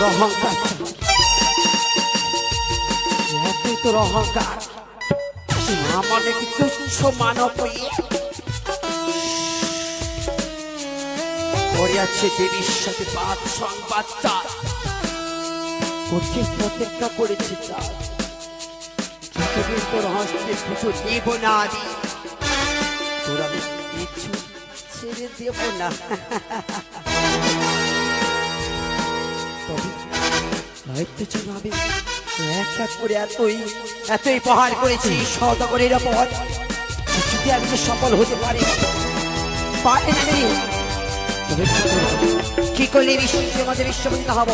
তোর অহংকার, এতই তোর অহংকার, আমার নাকি তুচ্ছ মানব হয়ে পড়ে আছে দেবীর সাথে বাদ সংবাদ চার প্রতিজ্ঞা করেছে চার যতদিন তোর হস্তে পুজো দেব না দি তোর আমি কিছু ছেড়ে দেব না। দায়িত্ব ছিল আমি এক এক করে এতই প্রহার করেছি সওদাগরের ওপর, যদি আমি যে সফল হতে পারি পারে না কি করলে বিশ্বের মধ্যে বিশ্ববিদ্য হব।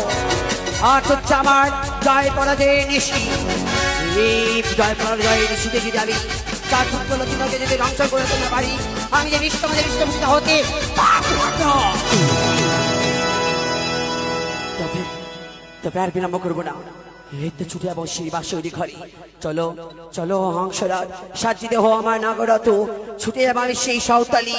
আর হচ্ছে আমার জয় পরাজয়ের নিশি, জয় পরাজয়ের নিশিতে যদি আমি চার তোমাকে যদি ধ্বংস করে তুলতে পারি, আমি যে বিশ্ববিদ্য হতে তবে আর বিলম্ব করবো না। এই তো ছুটে যাবো সেই বাসরি ঘরে। চলো চলো হংসরাজ সাজি দেহ আমার নাগরত, ছুটে যাবো আমি সেই সাঁওতালি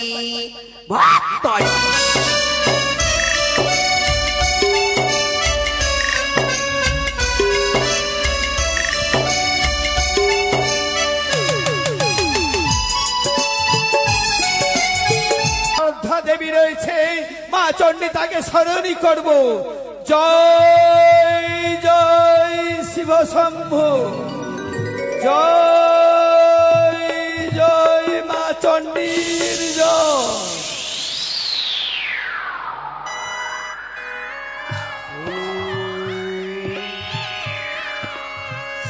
দেবী রয়েছে মা চণ্ডী, তাকে স্মরণই করব। জয় জয় শিব শম্ভু, জয় জয় মা চণ্ডীর জয়।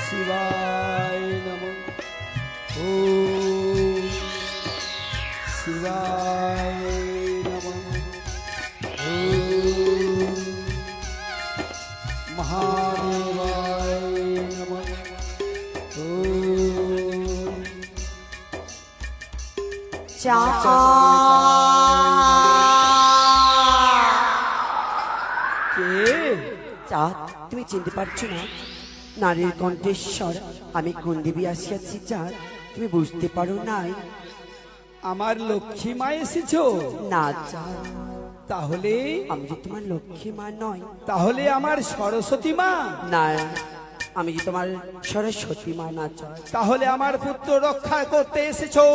শিবায় নমঃ, ওম শিবায় নমঃ, ওম মহাদেবায় নমঃ, ওম চাঁদ, তুমি চিনতে পারছো না নারীর কণ্ঠেশ্বর আমি কোন দেবী আসিয়াছি? চাঁদ, তুমি বুঝতে পারো নাই? আমার লক্ষ্মী মা এসেছো? না চাঁদ, তাহলে আমি যে তোমার লক্ষ্মী মা নয়। তাহলে আমার সরস্বতী মা? না, আমি যে তোমার সরস্বতী মা না চাঁদ। তাহলে আমার পুত্র রক্ষা করতে এসেছো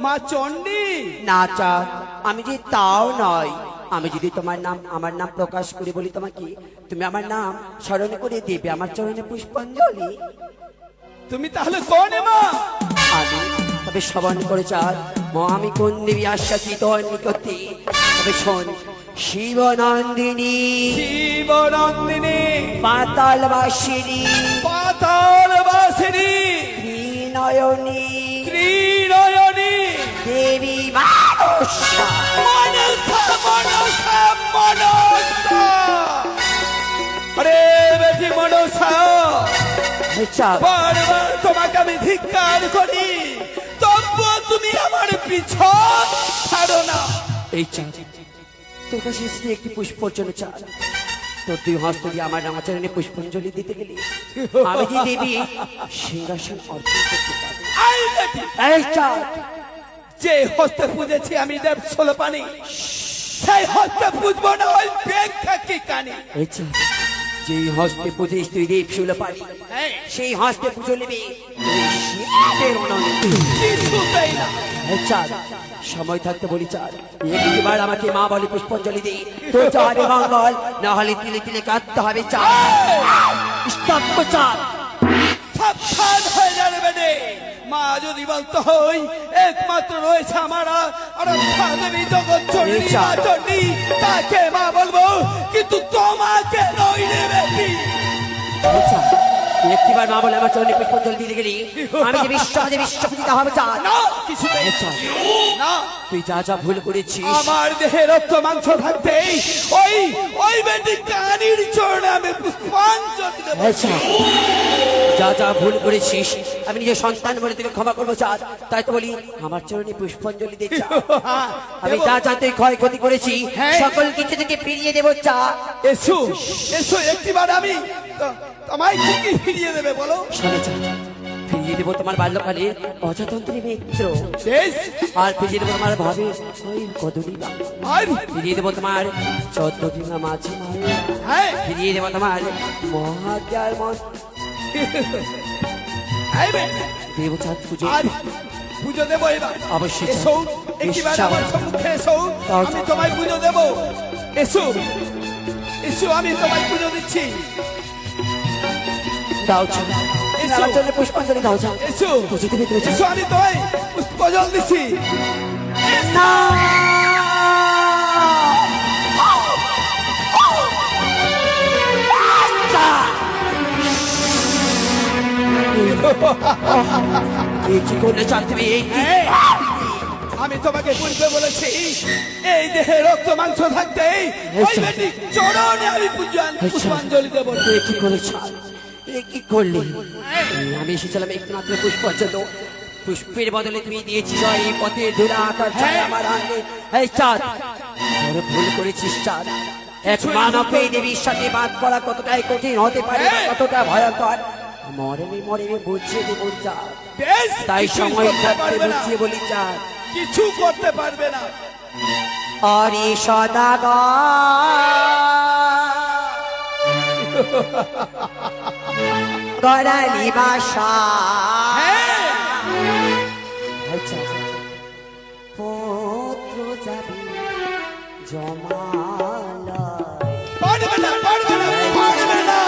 মা চণ্ডী? না চাঁদ, আমি যে তাও নয়। আমি যদি আমার নাম প্রকাশ করে বলি তোমাকে, তুমি আমার নাম স্মরণ করে দেবে আমার চরণে পুষ্পাঞ্জলি। তুমি তাহলে কোন মা? আমি তবে শ্রবণ করে চাঁদ, আমি কোন দেবী আসিয়াছি তোর নিকটে। তবে শোন, শিবনন্দিনী, শিবনন্দিনী, পাতালবাসিনী, পাতালবাসিনী, ত্রিনয়নী, ত্রিনয়নী, দেবী মানসা, মনসা, মনসা, মনসা। আরে বেটি মনসা, বারবার তোমাকে আমি ধিক্কার করি, তবুও তুমি আমার পিছন ছাড়ো না। এই চাঁদ, তোর কাছে এসে একটি পুষ্পর্চনা চাঁদ, তোর দুই হস্ত দিয়ে আমার রামাচরণে পুষ্পাঞ্জলি দিতে গেলে আমি যে দেবী সিংহাসন অর্জন করতে পারবো। এই চাঁদ, যে হস্তে পুজেছি আমি দেব ষোলপানি, সেই হস্তে পুজবো না ওই বেক্ষা কি কানি। এই চাঁদ, যেই হস্তে পুজে স্ত্রী দেব শূলপানি, সেই হস্তে পুজো নেবে কিছুতেই না। চাঁদ, সময় থাকতে বলি চাঁদ, একবার আমাকে মা বলে পুষ্পাঞ্জলি দে, তোর চাঁদে মঙ্গল, না হলে তিলে তিলে কাঁদতে হবে চাঁদ। স্তব্ধ চাঁদ, সাবধান হয়ে যাবে রে। মা যদি বলতে হই একমাত্র রয়েছে আমার আরাধ্যা দেবী জগৎ চণ্ডী মা চণ্ডী, তাকে মা বলবো, কিন্তু তোমাকে নই রে বেটি। একটিবার মা বলে আমার চরণে পুষ্পাঞ্জলি দিতে গেলি আমি যে বিশ্বপতিতা হবে চাঁদ। না, কিছুতেই না। তুই যা যা ভুল করেছিস, আমার দেহে রক্ত মাংস থাকতে ওই বেটি কানির চরণে আমি পুষ্পাঞ্জলি দেব। যা যা ভুল করেছিস আমি নিজের সন্তান বলে তোকে ক্ষমা করবো চাঁদ। তাই তো বলি আমার চরণে পুষ্পাঞ্জলি দে চাঁদ। আমি যা যা তুই ক্ষয়ক্ষতি করেছি সকল কিছু থেকে ফিরিয়ে দেবো চাঁদ। এসো এসো, একটিবার আমি তোমায় কি ফিরিয়ে দেবে বলো? ফিরিয়ে দেবো তোমার বাল্যকালের অযতন্ত্রী মিত্র, বেশ, আর ফিরিয়ে দেবো তোমার ভাবি ওই কদলী বাবা, আর ফিরিয়ে দেবো তোমার 14 দিনা মাঝে মারে, হ্যাঁ ফিরিয়ে দেবো তোমার মহাজ্ঞার মন আইবে দেবচাঁদ পুজো। আর পুজো দেবো এবার। অবশ্যই এসো চাই। একবার নিশ্চয়। আমার সম্মুখে এসো, তাও আমি চাই। তোমায় পুজো দেবো। এসো এসো, আমি তোমায় পুজো দিচ্ছি। দাও চাঁদ, এসো। আমার জন্য পুষ্পাঞ্জলি দাও চাঁদ। এসো পুজো দেবে তুমি চাঁদ। এসো, আমি তোমায় পুষ্পজল দিচ্ছি। না! এ কি করলে চাঁদ তুমি? এই কি? এই, আমি তোমাকে পূর্বে বলেছি এই দেহে রক্ত মাংস থাকতে ওই বেটি চরণে আমি পুষ্পাঞ্জলি দেবো না। এ কি করলে চাঁদ? এ কি করলে? আমি এসেছিলাম একটু মাত্র পুষ্পাঞ্জলি, পুষ্পের বদলে তুমি দিয়েছি জয় পথে ধুলা আকার ছায় আমার আঙ্গে। এই চাঁদ, বড় ভুল করেছিস চাঁদ। এক মানব এই দেবীর সাথে বাদ করা কতটাই কঠিন হতে পারে, কতটা ভয়ঙ্কর মরেনি মরেনি বুঝিয়ে দেবো চাঁদ। বেশ, তাই কিছুই সময় করতে থাকতে পারবে না, বুঝিয়ে বলি চাঁদ। কিছু করতে পারবে না। অরি সদাগর গড়ালি বাসা হ্যাঁ, পত্র যাবে জমালয় পারবে না, পারবে না, পারবে না।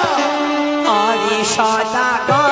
অরি সদাগর